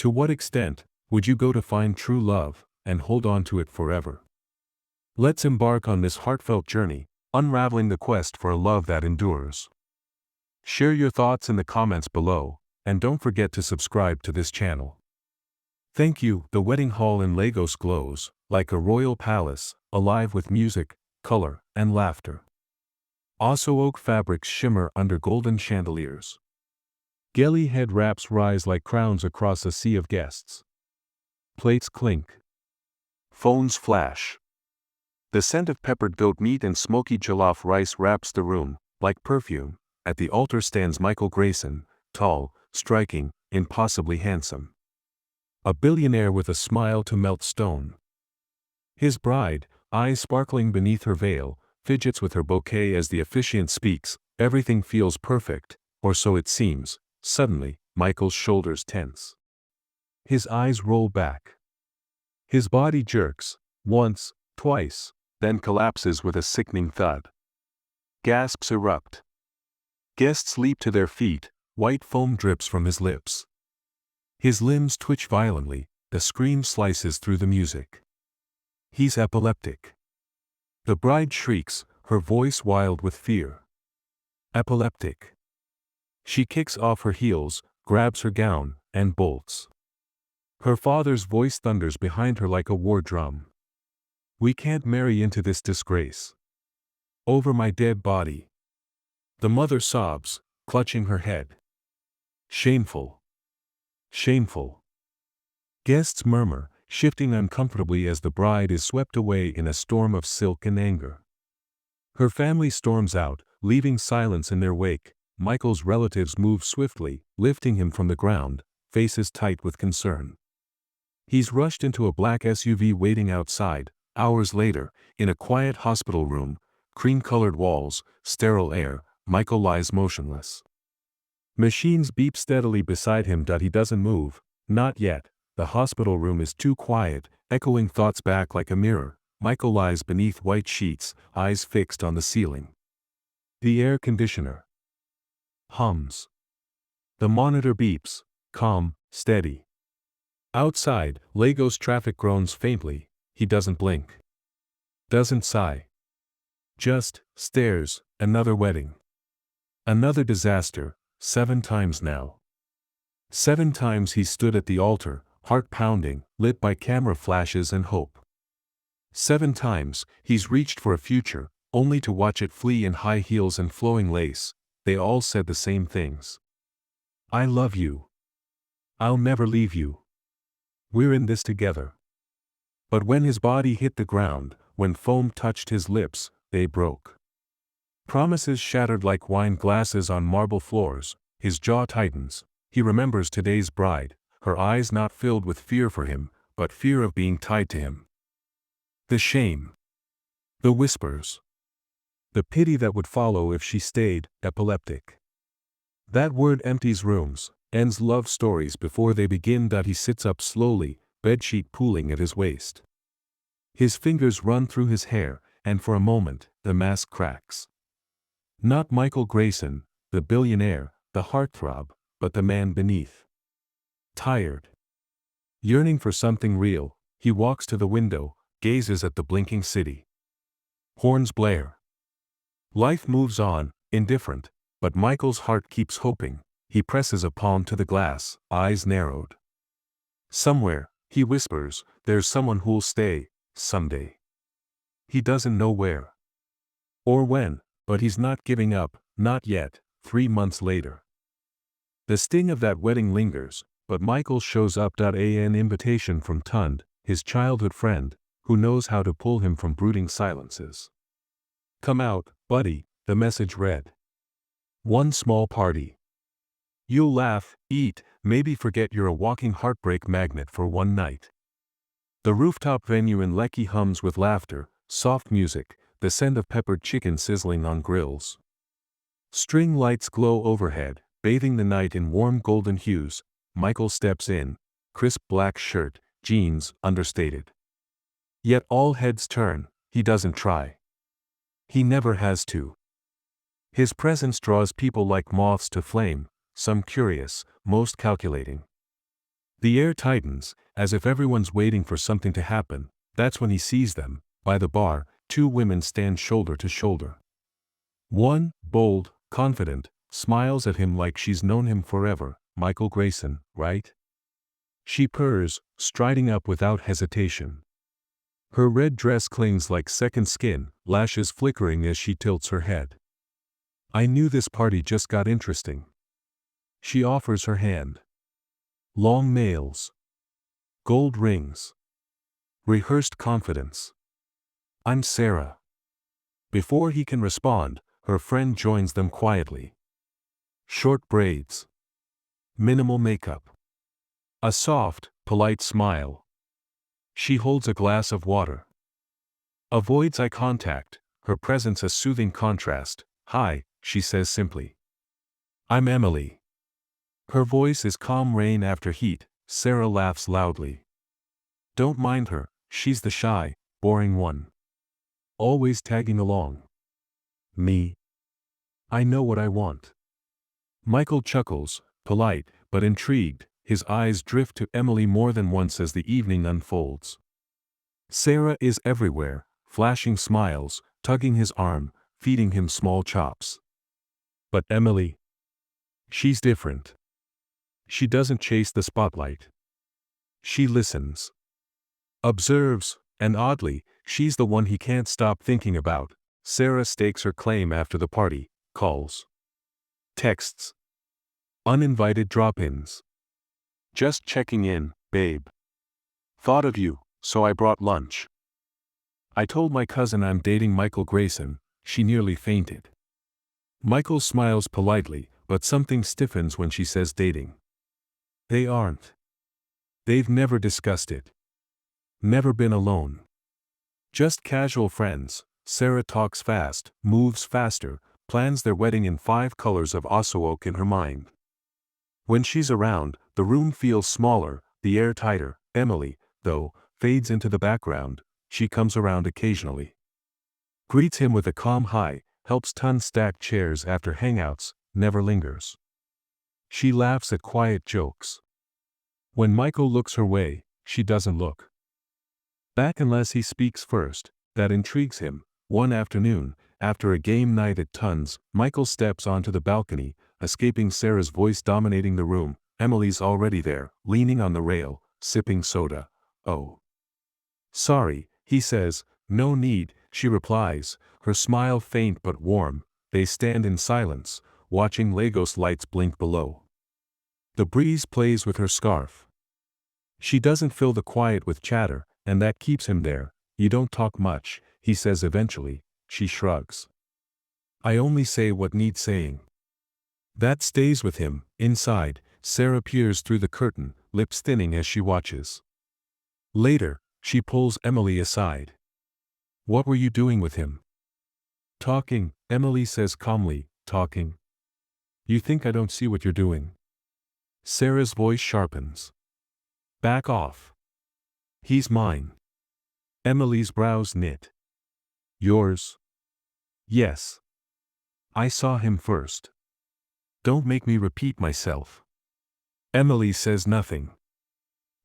To what extent would you go to find true love and hold on to it forever? Let's embark on this heartfelt journey, unraveling the quest for a love that endures. Share your thoughts in the comments below, and don't forget to subscribe to this channel. Thank you. The wedding hall in Lagos glows like a royal palace, alive with music, color, and laughter. Osso oak fabrics shimmer under golden chandeliers. Geli head wraps rise like crowns across a sea of guests. Plates clink. Phones flash. The scent of peppered goat meat and smoky jollof rice wraps the room like perfume. At the altar stands Michael Grayson, tall, striking, impossibly handsome. A billionaire with a smile to melt stone. His bride, eyes sparkling beneath her veil, fidgets with her bouquet as the officiant speaks. Everything feels perfect, or so it seems. Suddenly, Michael's shoulders tense. His eyes roll back. His body jerks, once, twice, then collapses with a sickening thud. Gasps erupt. Guests leap to their feet, white foam drips from his lips. His limbs twitch violently, the scream slices through the music. He's epileptic. The bride shrieks, her voice wild with fear. Epileptic. She kicks off her heels, grabs her gown, and bolts. Her father's voice thunders behind her like a war drum. We can't marry into this disgrace. Over my dead body. The mother sobs, clutching her head. Shameful. Shameful. Guests murmur, shifting uncomfortably as the bride is swept away in a storm of silk and anger. Her family storms out, leaving silence in their wake. Michael's relatives move swiftly, lifting him from the ground, faces tight with concern. He's rushed into a black SUV waiting outside. Hours later, in a quiet hospital room, cream-colored walls, sterile air, Michael lies motionless. Machines beep steadily beside him. He doesn't move. Not yet. The hospital room is too quiet, echoing thoughts back like a mirror. Michael lies beneath white sheets, eyes fixed on the ceiling. The air conditioner hums. The monitor beeps, calm, steady. Outside, Lagos traffic groans faintly. He doesn't blink. Doesn't sigh. Just stares. Another wedding. Another disaster. 7 times now. 7 times he stood at the altar, heart pounding, lit by camera flashes and hope. 7 times he's reached for a future, only to watch it flee in high heels and flowing lace. They all said the same things. I love you. I'll never leave you. We're in this together. But when his body hit the ground, when foam touched his lips, they broke. Promises shattered like wine glasses on marble floors. His jaw tightens. He remembers today's bride, her eyes not filled with fear for him, but fear of being tied to him. The shame. The whispers. The pity that would follow if she stayed. Epileptic. That word empties rooms, ends love stories before they begin. He sits up slowly, bedsheet pooling at his waist. His fingers run through his hair, and for a moment, the mask cracks. Not Michael Grayson, the billionaire, the heartthrob, but the man beneath. Tired. Yearning for something real, he walks to the window, gazes at the blinking city. Horns blare. Life moves on, indifferent, but Michael's heart keeps hoping. He presses a palm to the glass, eyes narrowed. Somewhere, he whispers, there's someone who'll stay, someday. He doesn't know where. Or when, but he's not giving up, not yet. 3 months later. The sting of that wedding lingers, but Michael shows up. An invitation from Tund, his childhood friend, who knows how to pull him from brooding silences. Come out, buddy, the message read. One small party. You'll laugh, eat, maybe forget you're a walking heartbreak magnet for one night. The rooftop venue in Lekki hums with laughter, soft music, the scent of peppered chicken sizzling on grills. String lights glow overhead, bathing the night in warm golden hues. Michael steps in, crisp black shirt, jeans, understated. Yet all heads turn. He doesn't try. He never has to. His presence draws people like moths to flame, some curious, most calculating. The air tightens, as if everyone's waiting for something to happen. That's when he sees them. By the bar, two women stand shoulder to shoulder. One, bold, confident, smiles at him like she's known him forever. Michael Grayson, right? She purrs, striding up without hesitation. Her red dress clings like second skin, lashes flickering as she tilts her head. I knew this party just got interesting. She offers her hand. Long nails. Gold rings. Rehearsed confidence. I'm Sarah. Before he can respond, her friend joins them quietly. Short braids. Minimal makeup. A soft, polite smile. She holds a glass of water. Avoids eye contact, her presence a soothing contrast. Hi, she says simply. I'm Emily. Her voice is calm rain after heat. Sarah laughs loudly. Don't mind her, she's the shy, boring one. Always tagging along. Me. I know what I want. Michael chuckles, polite, but intrigued. His eyes drift to Emily more than once as the evening unfolds. Sarah is everywhere, flashing smiles, tugging his arm, feeding him small chops. But Emily? She's different. She doesn't chase the spotlight. She listens. Observes, and oddly, she's the one he can't stop thinking about. Sarah stakes her claim after the party, calls. Texts. Uninvited drop-ins. Just checking in, babe. Thought of you, so I brought lunch. I told my cousin I'm dating Michael Grayson. She nearly fainted. Michael smiles politely, but something stiffens when she says dating. They aren't. They've never discussed it. Never been alone. Just casual friends. Sarah talks fast, moves faster, plans their wedding in 5 colors of oak in her mind. When she's around, the room feels smaller, the air tighter. Emily, though, fades into the background. She comes around occasionally. Greets him with a calm hi, helps ton stack chairs after hangouts, never lingers. She laughs at quiet jokes. When Michael looks her way, she doesn't look back unless he speaks first. That intrigues him. One afternoon, after a game night at Tons, Michael steps onto the balcony, escaping Sarah's voice dominating the room. Emily's already there, leaning on the rail, sipping soda. Oh. Sorry, he says. No need, she replies, her smile faint but warm. They stand in silence, watching Lagos lights blink below. The breeze plays with her scarf. She doesn't fill the quiet with chatter, and that keeps him there. You don't talk much, he says eventually. She shrugs. I only say what needs saying. That stays with him. Inside, Sarah peers through the curtain, lips thinning as she watches. Later, she pulls Emily aside. What were you doing with him? Talking, Emily says calmly. Talking. You think I don't see what you're doing? Sarah's voice sharpens. Back off. He's mine. Emily's brows knit. Yours? Yes. I saw him first. Don't make me repeat myself. Emily says nothing.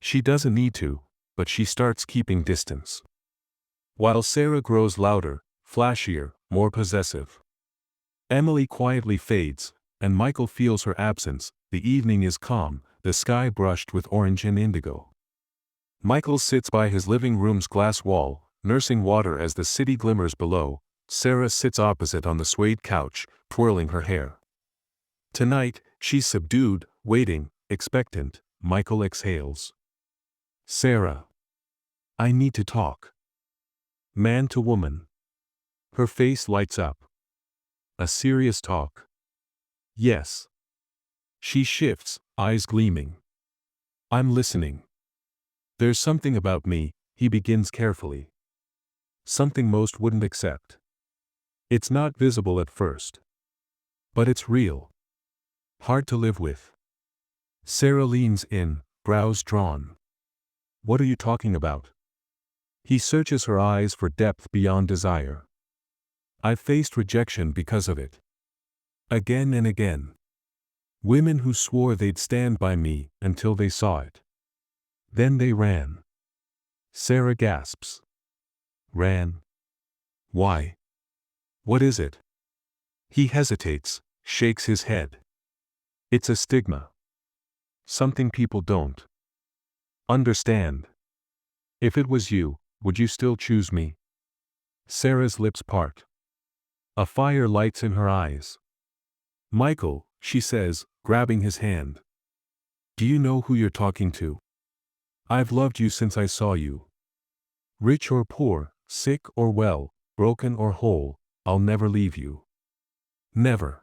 She doesn't need to, but she starts keeping distance. While Sarah grows louder, flashier, more possessive. Emily quietly fades, and Michael feels her absence. The evening is calm, the sky brushed with orange and indigo. Michael sits by his living room's glass wall, nursing water as the city glimmers below. Sarah sits opposite on the suede couch, twirling her hair. Tonight, she's subdued, waiting, expectant. Michael exhales. Sarah. I need to talk. Man to woman. Her face lights up. A serious talk. Yes. She shifts, eyes gleaming. I'm listening. There's something about me, he begins carefully. Something most wouldn't accept. It's not visible at first. But it's real. Hard to live with. Sarah leans in, brows drawn. What are you talking about? He searches her eyes for depth beyond desire. I've faced rejection because of it. Again and again. Women who swore they'd stand by me until they saw it. Then they ran. Sarah gasps. Ran? Why? What is it? He hesitates, shakes his head. It's a stigma. Something people don't understand. If it was you, would you still choose me? Sarah's lips part. A fire lights in her eyes. Michael, she says, grabbing his hand. Do you know who you're talking to? I've loved you since I saw you. Rich or poor, sick or well, broken or whole, I'll never leave you. Never.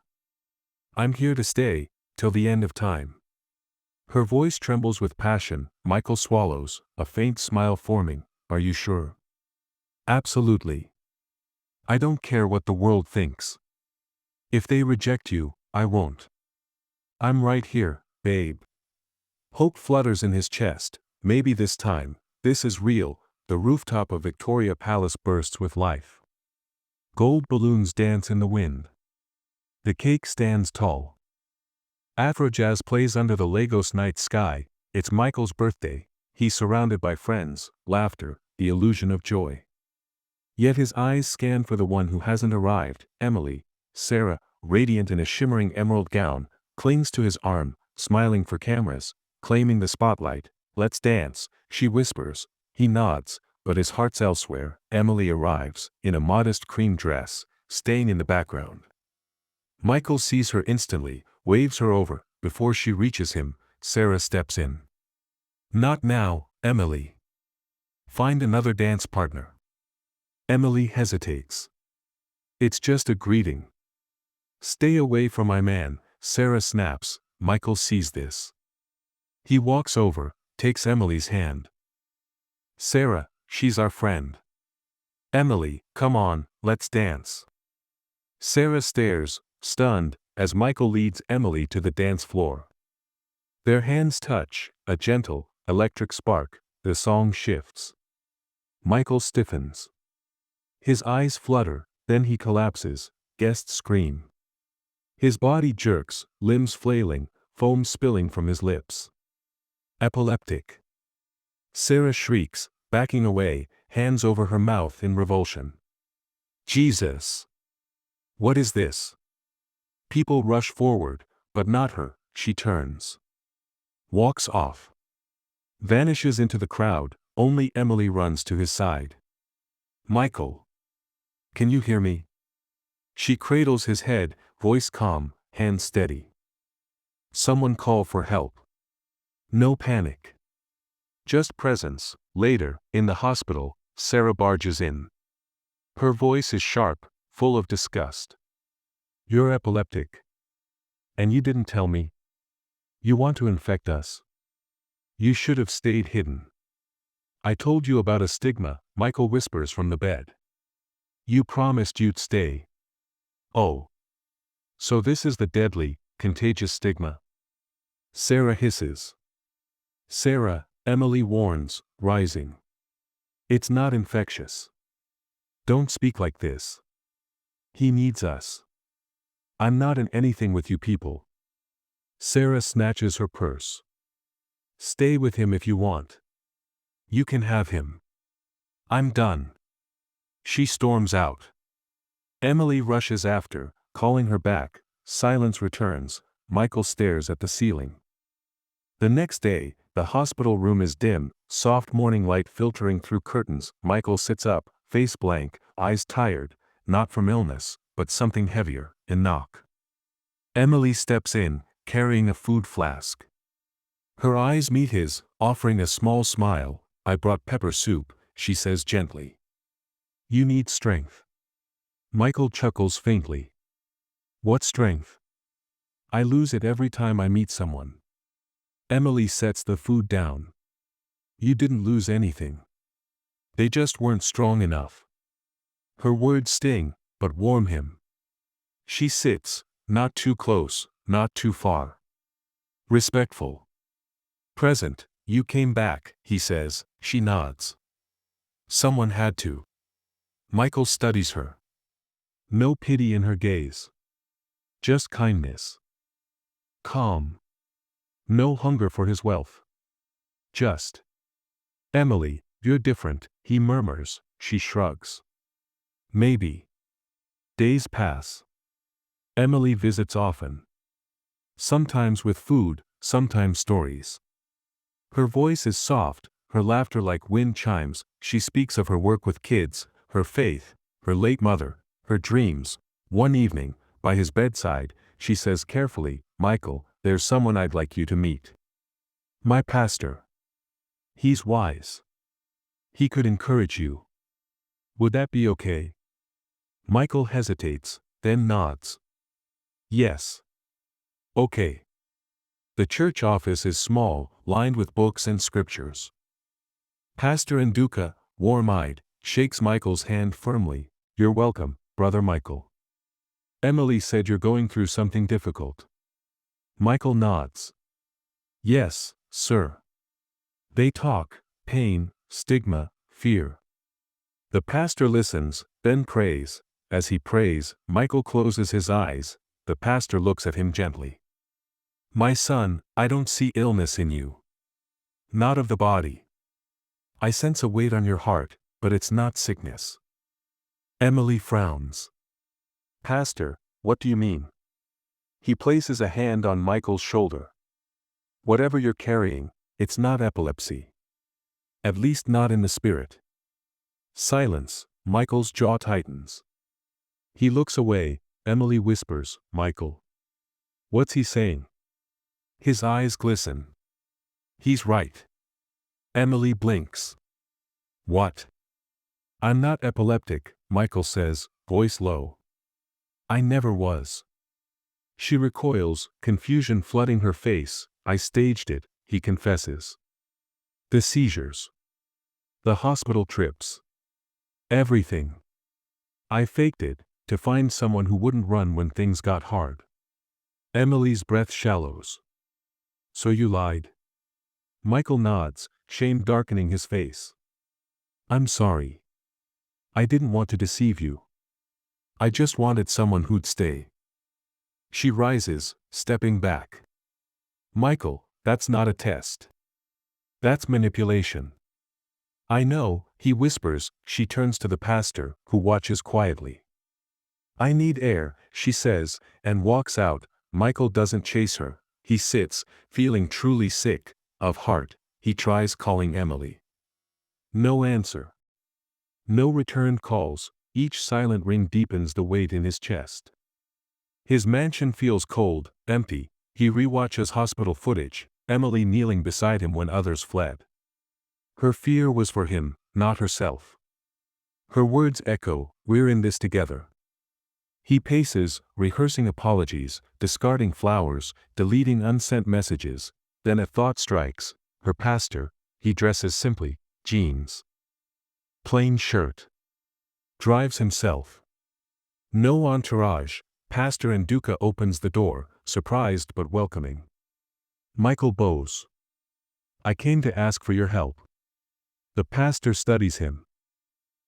I'm here to stay, till the end of time. Her voice trembles with passion. Michael swallows, a faint smile forming. Are you sure? Absolutely. I don't care what the world thinks. If they reject you, I won't. I'm right here, babe. Hope flutters in his chest. Maybe this time, this is real. The rooftop of Victoria Palace bursts with life. Gold balloons dance in the wind. The cake stands tall. Afro-jazz plays under the Lagos night sky. It's Michael's birthday. He's surrounded by friends, laughter, the illusion of joy. Yet his eyes scan for the one who hasn't arrived. Emily. Sarah, radiant in a shimmering emerald gown, clings to his arm, smiling for cameras, claiming the spotlight. Let's dance, she whispers. He nods, but his heart's elsewhere. Emily arrives, in a modest cream dress, staying in the background. Michael sees her instantly, waves her over. Before she reaches him, Sarah steps in. Not now, Emily. Find another dance partner. Emily hesitates. It's just a greeting. Stay away from my man, Sarah snaps. Michael sees this. He walks over, takes Emily's hand. Sarah, she's our friend. Emily, come on, let's dance. Sarah stares, stunned, as Michael leads Emily to the dance floor. Their hands touch, a gentle, electric spark. The song shifts. Michael stiffens. His eyes flutter, then he collapses. Guests scream. His body jerks, limbs flailing, foam spilling from his lips. Epileptic. Sarah shrieks, backing away, hands over her mouth in revulsion. Jesus! What is this? People rush forward, but not her. She turns. Walks off. Vanishes into the crowd. Only Emily runs to his side. Michael. Can you hear me? She cradles his head, voice calm, hand steady. Someone call for help. No panic. Just presence. Later, in the hospital, Sarah barges in. Her voice is sharp, full of disgust. You're epileptic. And you didn't tell me. You want to infect us. You should have stayed hidden. I told you about a stigma, Michael whispers from the bed. You promised you'd stay. Oh. So this is the deadly, contagious stigma. Sarah hisses. Sarah, Emily warns, rising. It's not infectious. Don't speak like this. He needs us. I'm not in anything with you people. Sarah snatches her purse. Stay with him if you want. You can have him. I'm done. She storms out. Emily rushes after, calling her back. Silence returns. Michael stares at the ceiling. The next day, the hospital room is dim, soft morning light filtering through curtains. Michael sits up, face blank, eyes tired, not from illness, but something heavier. A knock. Emily steps in, carrying a food flask. Her eyes meet his, offering a small smile. I brought pepper soup, she says gently. You need strength. Michael chuckles faintly. What strength? I lose it every time I meet someone. Emily sets the food down. You didn't lose anything. They just weren't strong enough. Her words sting, but warm him. She sits, not too close, not too far. Respectful. Present, you came back, he says. She nods. Someone had to. Michael studies her. No pity in her gaze. Just kindness. Calm. No hunger for his wealth. Just Emily, you're different, he murmurs. She shrugs. Maybe. Days pass. Emily visits often. Sometimes with food, sometimes stories. Her voice is soft, her laughter like wind chimes. She speaks of her work with kids, her faith, her late mother, her dreams. One evening, by his bedside, she says carefully, "Michael, there's someone I'd like you to meet. My pastor. He's wise. He could encourage you. Would that be okay?" Michael hesitates, then nods. Yes. Okay. The church office is small, lined with books and scriptures. Pastor Nduka, warm-eyed, shakes Michael's hand firmly. "You're welcome, Brother Michael. Emily said you're going through something difficult." Michael nods. "Yes, sir." They talk, pain, stigma, fear. The pastor listens, then prays. As he prays, Michael closes his eyes. The pastor looks at him gently. "My son, I don't see illness in you. Not of the body. I sense a weight on your heart, but it's not sickness." Emily frowns. "Pastor, what do you mean?" He places a hand on Michael's shoulder. "Whatever you're carrying, it's not epilepsy. At least not in the spirit." Silence. Michael's jaw tightens. He looks away. Emily whispers, "Michael. What's he saying?" His eyes glisten. "He's right." Emily blinks. "What?" "I'm not epileptic," Michael says, voice low. "I never was." She recoils, confusion flooding her face. "I staged it," he confesses. The seizures. The hospital trips. Everything. I faked it, to find someone who wouldn't run when things got hard. Emily's breath shallows. "So you lied?" Michael nods, shame darkening his face. "I'm sorry. I didn't want to deceive you. I just wanted someone who'd stay." She rises, stepping back. "Michael, that's not a test. That's manipulation." "I know," he whispers. She turns to the pastor, who watches quietly. "I need air," she says, and walks out. Michael doesn't chase her. He sits, feeling truly sick, of heart. He tries calling Emily. No answer. No returned calls. Each silent ring deepens the weight in his chest. His mansion feels cold, empty. He rewatches hospital footage, Emily kneeling beside him when others fled. Her fear was for him, not herself. Her words echo, "We're in this together." He paces, rehearsing apologies, discarding flowers, deleting unsent messages. Then a thought strikes. Her pastor. He dresses simply, jeans. Plain shirt. Drives himself. No entourage. Pastor Nduka opens the door, surprised but welcoming. Michael bows. "I came to ask for your help." The pastor studies him.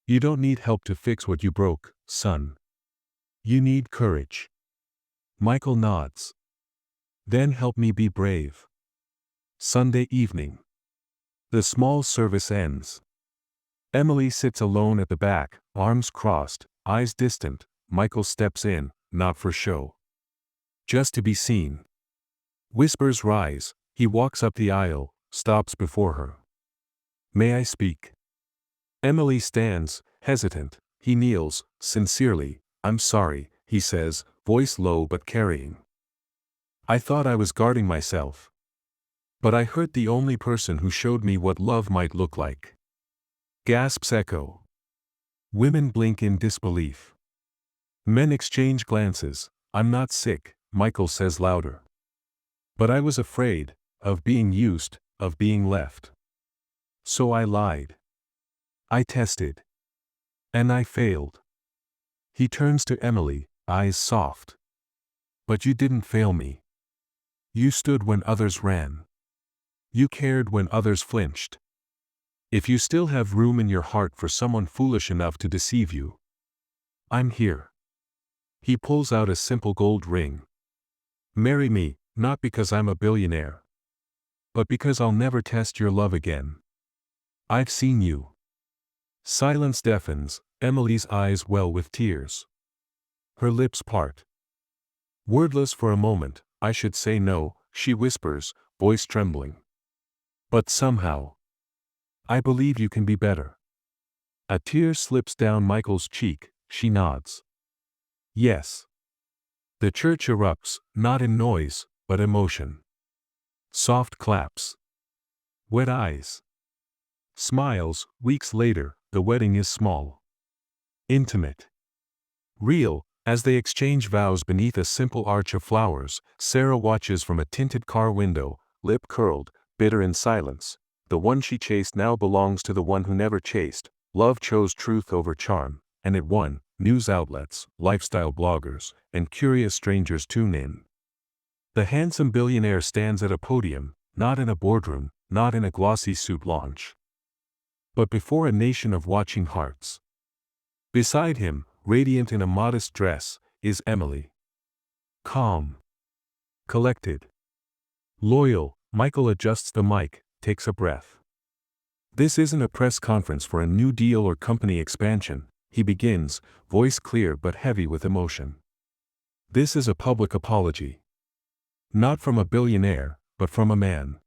"You don't need help to fix what you broke, son. You need courage." Michael nods. "Then help me be brave." Sunday evening. The small service ends. Emily sits alone at the back, arms crossed, eyes distant. Michael steps in, not for show. Just to be seen. Whispers rise. He walks up the aisle, stops before her. "May I speak?" Emily stands, hesitant. He kneels, sincerely. "I'm sorry," he says, voice low but carrying. "I thought I was guarding myself. But I hurt the only person who showed me what love might look like." Gasps echo. Women blink in disbelief. Men exchange glances. "I'm not sick," Michael says louder. "But I was afraid, of being used, of being left. So I lied. I tested. And I failed." He turns to Emily, eyes soft. "But you didn't fail me. You stood when others ran. You cared when others flinched. If you still have room in your heart for someone foolish enough to deceive you, I'm here." He pulls out a simple gold ring. "Marry me, not because I'm a billionaire, but because I'll never test your love again." I've seen you. Silence deafens, Emily's eyes well with tears. Her lips part. Wordless for a moment, I should say no, she whispers, voice trembling. But somehow, I believe you can be better. A tear slips down Michael's cheek, she nods. Yes. The church erupts, not in noise, but emotion. Soft claps. Wet eyes. Smiles. Weeks later, the wedding is small. Intimate. Real. As they exchange vows beneath a simple arch of flowers, Sarah watches from a tinted car window, lip curled, bitter in silence. The one she chased now belongs to the one who never chased. Love chose truth over charm, and it won. News outlets, lifestyle bloggers, and curious strangers tune in. The handsome billionaire stands at a podium, not in a boardroom, not in a glossy suit launch, but before a nation of watching hearts. Beside him, radiant in a modest dress, is Emily. Calm. Collected. Loyal. Michael adjusts the mic, takes a breath. This isn't a press conference for a new deal or company expansion, he begins, voice clear but heavy with emotion. This is a public apology. Not from a billionaire, but from a man.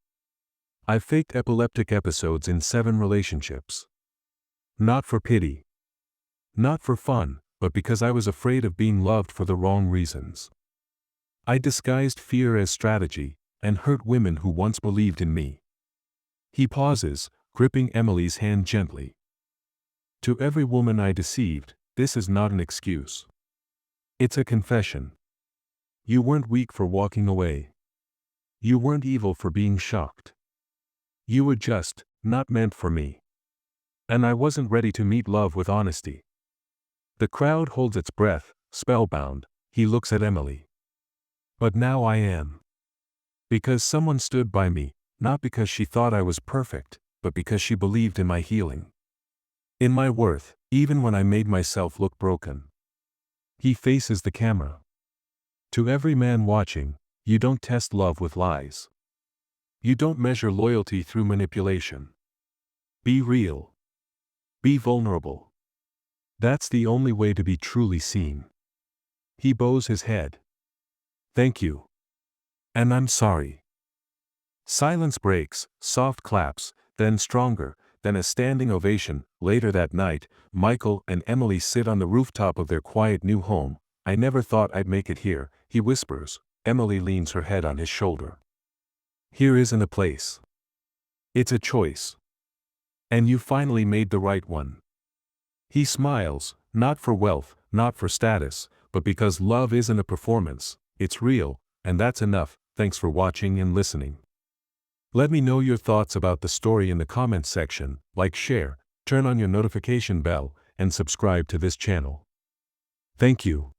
I've faked epileptic episodes in 7 relationships. Not for pity. Not for fun, but because I was afraid of being loved for the wrong reasons. I disguised fear as strategy, and hurt women who once believed in me. He pauses, gripping Emily's hand gently. To every woman I deceived, this is not an excuse. It's a confession. You weren't weak for walking away. You weren't evil for being shocked. You were just not meant for me. And I wasn't ready to meet love with honesty. The crowd holds its breath, spellbound. He looks at Emily. But now I am. Because someone stood by me, not because she thought I was perfect, but because she believed in my healing. In my worth, even when I made myself look broken. He faces the camera. To every man watching, you don't test love with lies. You don't measure loyalty through manipulation. Be real. Be vulnerable. That's the only way to be truly seen. He bows his head. Thank you. And I'm sorry. Silence breaks, soft claps, then stronger, then a standing ovation. Later that night, Michael and Emily sit on the rooftop of their quiet new home. I never thought I'd make it here, he whispers. Emily leans her head on his shoulder. Here isn't a place. It's a choice. And you finally made the right one. He smiles, not for wealth, not for status, but because love isn't a performance, it's real, and that's enough. Thanks for watching and listening. Let me know your thoughts about the story in the comments section, like, share, turn on your notification bell, and subscribe to this channel. Thank you.